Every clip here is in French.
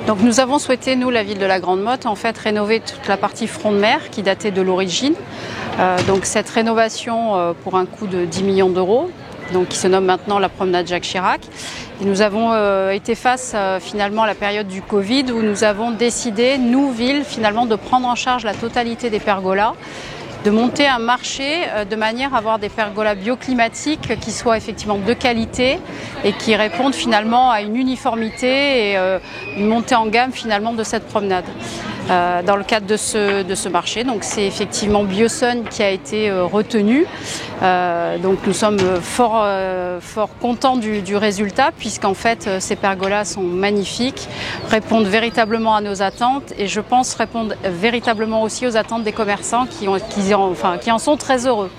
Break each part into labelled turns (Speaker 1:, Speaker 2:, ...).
Speaker 1: Donc nous avons souhaité, nous, la ville de la Grande Motte, en fait, rénover toute la partie front de mer qui datait de l'origine. Donc cette rénovation pour un coût de 10 millions d'euros, donc qui se nomme maintenant la promenade Jacques Chirac. Et nous avons été face finalement à la période du Covid où nous avons décidé, nous, ville, finalement, de prendre en charge la totalité des pergolas, de monter un marché de manière à avoir des pergolas bioclimatiques qui soient effectivement de qualité et qui répondent finalement à une uniformité et une montée en gamme finalement de cette promenade. Dans le cadre de ce marché, donc c'est effectivement Biosun qui a été retenu. Donc nous sommes fort contents du résultat puisqu'en fait ces pergolas sont magnifiques, répondent véritablement à nos attentes et je pense répondent véritablement aussi aux attentes des commerçants qui en sont très heureux.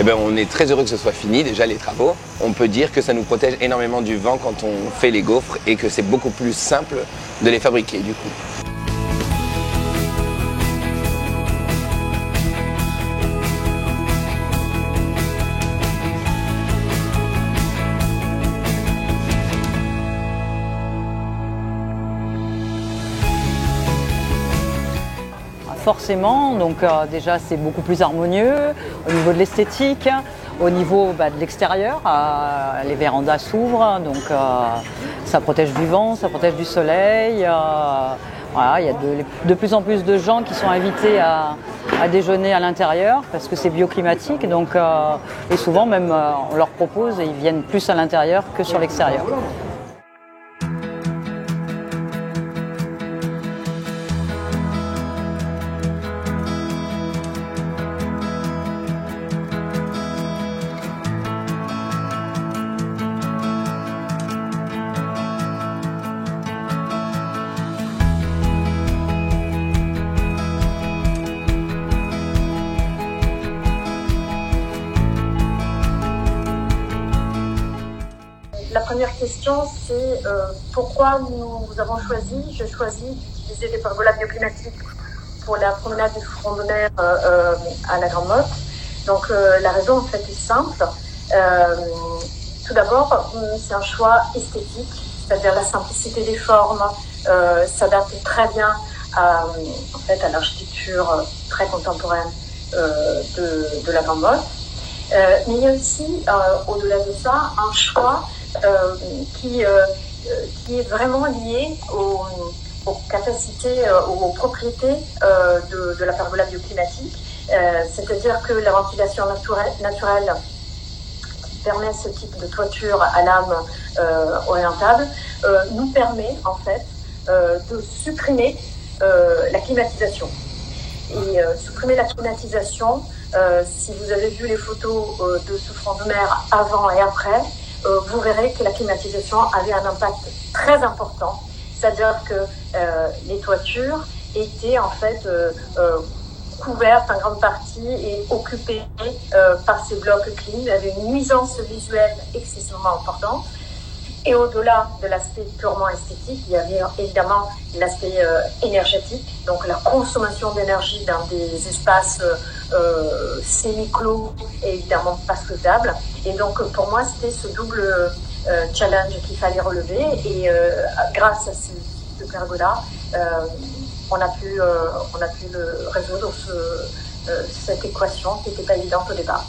Speaker 2: Eh bien, on est très heureux que ce soit fini, déjà les travaux. On peut dire que ça nous protège énormément du vent quand on fait les gaufres et que c'est beaucoup plus simple de les fabriquer du coup.
Speaker 3: Forcément, donc déjà c'est beaucoup plus harmonieux au niveau de l'esthétique, au niveau de l'extérieur, les vérandas s'ouvrent, donc ça protège du vent, ça protège du soleil. Voilà, il y a de plus en plus de gens qui sont invités à déjeuner à l'intérieur parce que c'est bioclimatique, donc, et souvent même on leur propose et ils viennent plus à l'intérieur que sur l'extérieur.
Speaker 4: La première question, c'est pourquoi j'ai choisi d'utiliser des pergolas bioclimatiques pour la promenade du front de mer à la Grande Motte. Donc la raison en fait est simple. Tout d'abord, c'est un choix esthétique, c'est-à-dire la simplicité des formes s'adapte très bien à l'architecture très contemporaine de la Grande Motte. Mais il y a aussi, au-delà de ça, un choix qui est vraiment lié aux capacités, aux propriétés de la pergola bioclimatique. C'est-à-dire que la ventilation naturelle qui permet ce type de toiture à lame orientable nous permet en fait de supprimer la climatisation. Et supprimer la climatisation, si vous avez vu les photos de ce front de mer avant et après, vous verrez que la climatisation avait un impact très important. C'est-à-dire que les toitures étaient en fait couvertes en grande partie et occupées par ces blocs clim. Il y avait une nuisance visuelle excessivement importante. Et au-delà de l'aspect purement esthétique, il y avait évidemment l'aspect énergétique, donc la consommation d'énergie dans des espaces semi-clos est évidemment pas souhaitable. Et donc pour moi, c'était ce double challenge qu'il fallait relever. Et grâce à ce pergola, on a pu résoudre cette équation qui n'était pas évidente au départ.